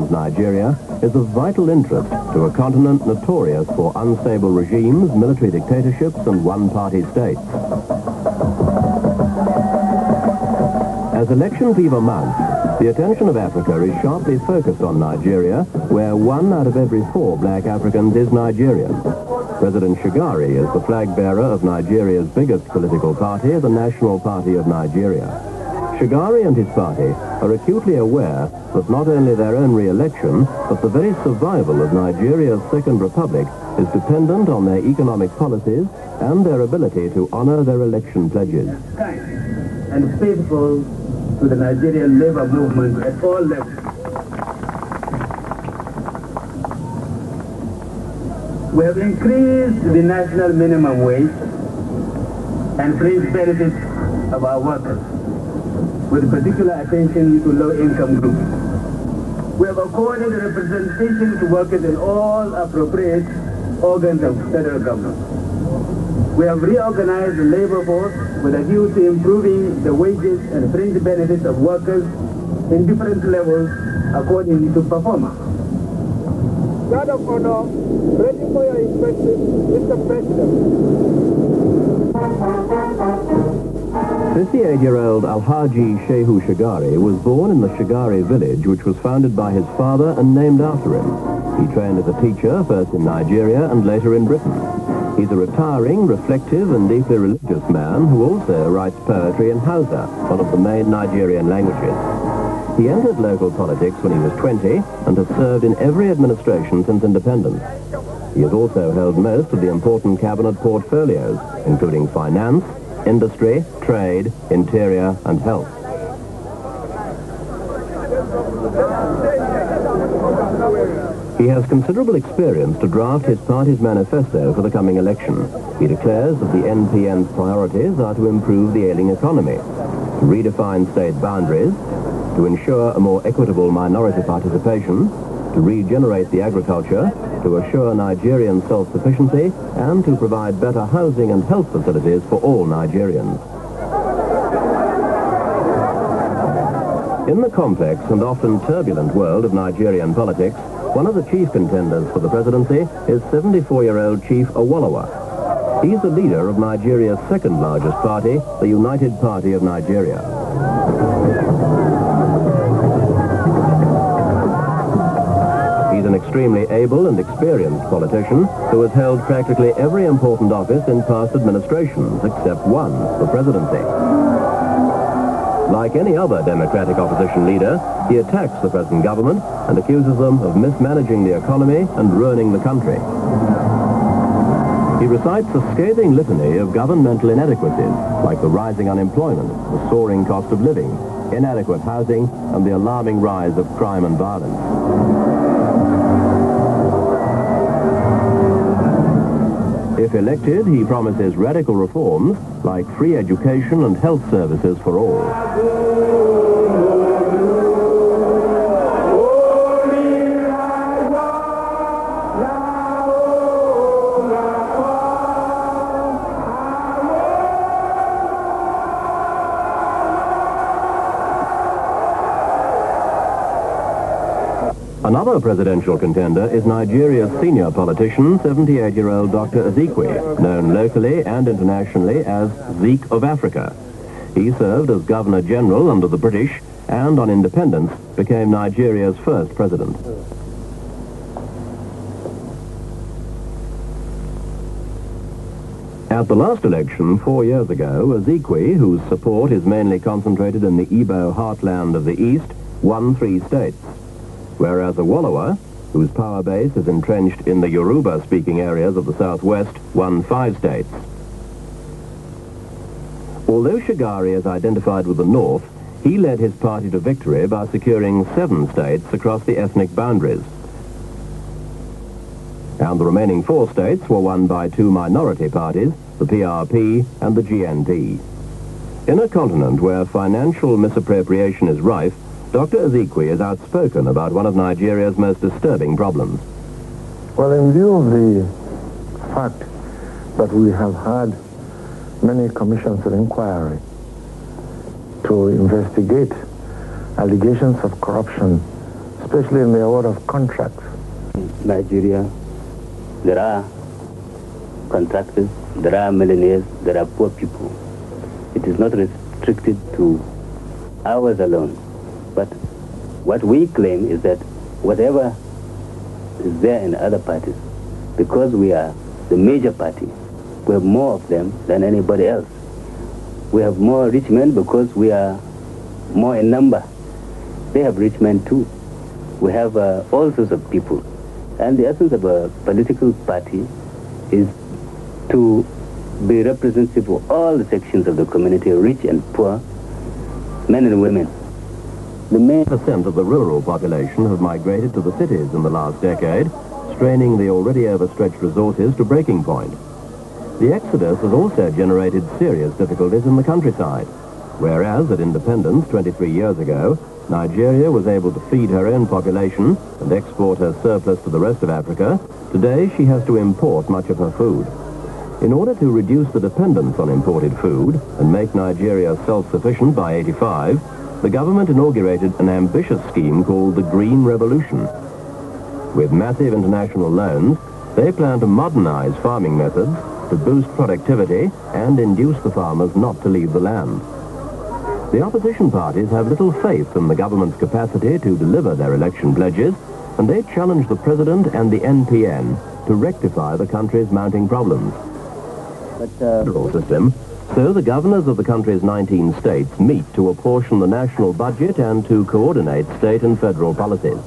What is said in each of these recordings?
Nigeria is of vital interest to a continent notorious for unstable regimes, military dictatorships, and one-party states. As election fever mounts, the attention of Africa is sharply focused on Nigeria, where 1 out of every 4 black Africans is Nigerian. President Shagari is the flag bearer of Nigeria's biggest political party, the National Party of Nigeria. Shagari and his party are acutely aware that not only their own re-election, but the very survival of Nigeria's Second Republic is dependent on their economic policies and their ability to honor their election pledges. And faithful to the Nigerian labor movement at all levels. We have increased the national minimum wage and fringe benefits of our workers, with particular attention to low-income groups. We have accorded representation to workers in all appropriate organs of federal government. We have reorganized the labor force with a view to improving the wages and fringe benefits of workers in different levels according to performance. Guard of honor, ready for your inspection, Mr. President. 58-year-old Alhaji Shehu Shagari was born in the Shagari village, which was founded by his father and named after him. He trained as a teacher, first in Nigeria and later in Britain. He's a retiring, reflective and deeply religious man who also writes poetry in Hausa, one of the main Nigerian languages. He entered local politics when he was 20 and has served in every administration since independence. He has also held most of the important cabinet portfolios, including finance, industry, trade, interior and health. He has considerable experience to draft his party's manifesto for the coming election. He declares that the NPN's priorities are to improve the ailing economy, to redefine state boundaries, to ensure a more equitable minority participation, to regenerate the agriculture, to assure Nigerian self-sufficiency, and to provide better housing and health facilities for all Nigerians. In the complex and often turbulent world of Nigerian politics, one of the chief contenders for the presidency is 74-year-old Chief Awolowo. He's the leader of Nigeria's second largest party, the United Party of Nigeria. He's an extremely able and experienced politician who has held practically every important office in past administrations except one, the presidency. Like any other democratic opposition leader, he attacks the present government and accuses them of mismanaging the economy and ruining the country. He recites a scathing litany of governmental inadequacies, like the rising unemployment, the soaring cost of living, inadequate housing, and the alarming rise of crime and violence. If elected, he promises radical reforms like free education and health services for all. Another presidential contender is Nigeria's senior politician, 78-year-old Dr. Ezekwe, known locally and internationally as Zeke of Africa. He served as Governor-General under the British and, on independence, became Nigeria's first president. At the last election 4 years ago, Ezekwe, whose support is mainly concentrated in the Igbo heartland of the East, won 3 states. Whereas Awolowo, whose power base is entrenched in the Yoruba-speaking areas of the southwest, won 5 states. Although Shagari is identified with the north, he led his party to victory by securing 7 states across the ethnic boundaries. And the remaining 4 states were won by 2 minority parties, the PRP and the GNP. In a continent where financial misappropriation is rife, Dr. Ezekwe is outspoken about one of Nigeria's most disturbing problems. Well, in view of the fact that we have had many commissions of inquiry to investigate allegations of corruption, especially in the award of contracts? In Nigeria, there are contractors, there are millionaires, there are poor people. It is not restricted to ours alone. But what we claim is that whatever is there in other parties, because we are the major party, we have more of them than anybody else. We have more rich men because we are more in number. They have rich men too. We have all sorts of people. And the essence of a political party is to be representative of all the sections of the community, rich and poor, men and women. The main percent of the rural population have migrated to the cities in the last decade, straining the already overstretched resources to breaking point. The exodus has also generated serious difficulties in the countryside, whereas at independence 23 years ago, Nigeria was able to feed her own population and export her surplus to the rest of Africa. Today she has to import much of her food. In order to reduce the dependence on imported food and make Nigeria self-sufficient by 85, the government inaugurated an ambitious scheme called the Green Revolution. With massive international loans, they plan to modernize farming methods to boost productivity and induce the farmers not to leave the land. The opposition parties have little faith in the government's capacity to deliver their election pledges, and they challenge the president and the NPN to rectify the country's mounting problems. So the governors of the country's 19 states meet to apportion the national budget and to coordinate state and federal policies.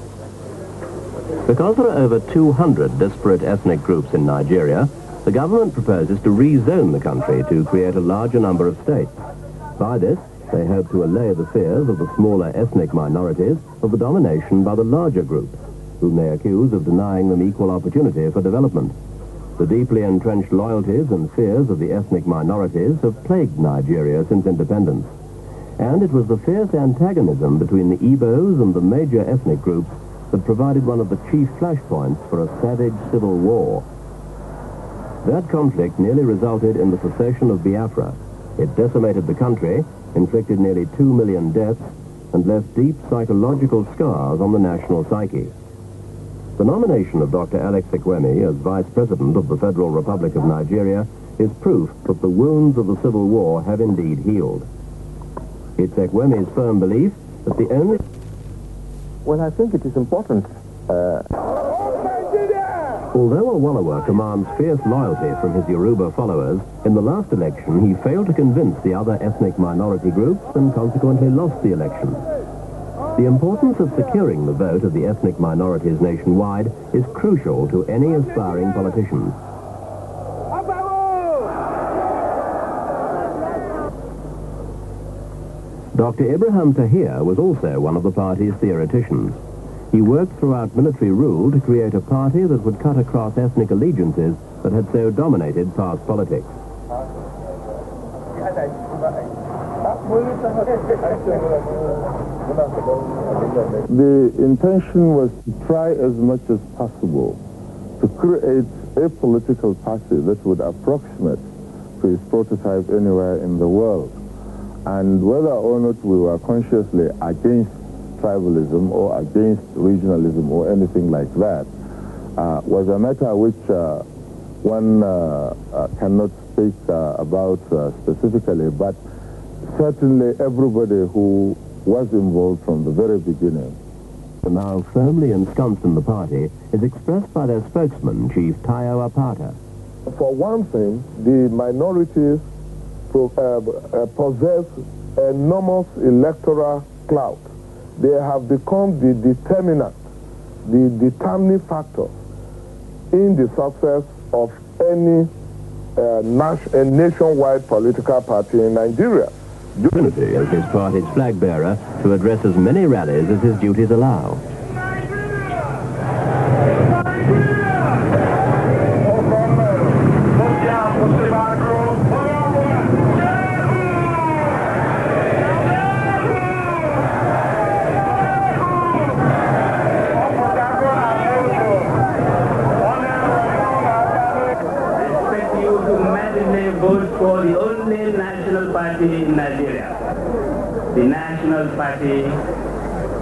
Because there are over 200 disparate ethnic groups in Nigeria, the government proposes to rezone the country to create a larger number of states. By this, they hope to allay the fears of the smaller ethnic minorities of the domination by the larger groups, whom they accuse of denying them equal opportunity for development. The deeply entrenched loyalties and fears of the ethnic minorities have plagued Nigeria since independence. And it was the fierce antagonism between the Igbos and the major ethnic groups that provided one of the chief flashpoints for a savage civil war. That conflict nearly resulted in the secession of Biafra. It decimated the country, inflicted nearly 2 million deaths, and left deep psychological scars on the national psyche. The nomination of Dr. Alex Ekwemi as Vice President of the Federal Republic of Nigeria is proof that the wounds of the Civil War have indeed healed. It's Ekwemi's firm belief that the only... Well, I think it is important. Although Awolowo commands fierce loyalty from his Yoruba followers, in the last election he failed to convince the other ethnic minority groups and consequently lost the election. The importance of securing the vote of the ethnic minorities nationwide is crucial to any aspiring politicians. Dr. Ibrahim Tahir was also one of the party's theoreticians. He worked throughout military rule to create a party that would cut across ethnic allegiances that had so dominated past politics. The intention was to try as much as possible to create a political party that would approximate to its prototype anywhere in the world. And whether or not we were consciously against tribalism or against regionalism or anything like that was a matter which one cannot speak about specifically, but certainly everybody who was involved from the very beginning. Now firmly ensconced in the party is expressed by their spokesman, Chief Tayo Apata. For one thing, the minorities possess enormous electoral clout. They have become the determinant, the determining factor in the success of any nationwide political party in Nigeria. Unity as his party's flag bearer to address as many rallies as his duties allow. Vote for the only national party in Nigeria, the National Party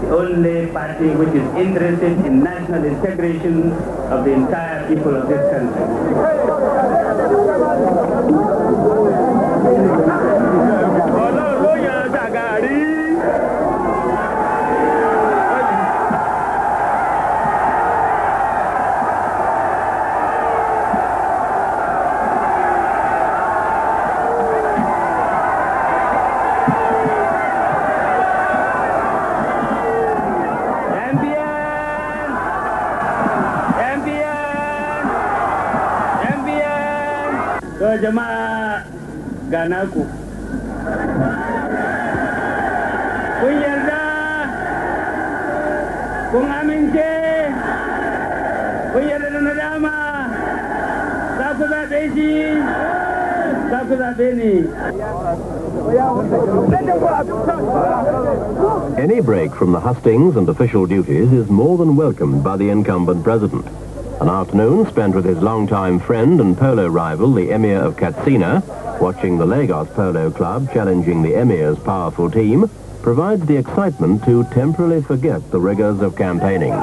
the only party which is interested in national integration of the entire people of this country. Jama'a ga naku kun yarda kun amince kun yarda da nadama za ku zaɓe shi za ku zaɓe ni. Any break from the hustings and official duties is more than welcomed by the incumbent president. An afternoon spent with his longtime friend and polo rival, the Emir of Katsina, watching the Lagos Polo Club challenging the Emir's powerful team, provides the excitement to temporarily forget the rigors of campaigning.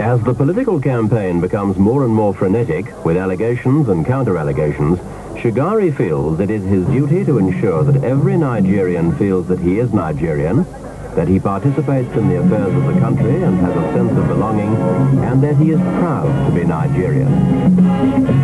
As the political campaign becomes more and more frenetic, with allegations and counter-allegations, Shagari feels it is his duty to ensure that every Nigerian feels that he is Nigerian, that he participates in the affairs of the country and has a sense of belonging, and that he is proud to be Nigerian.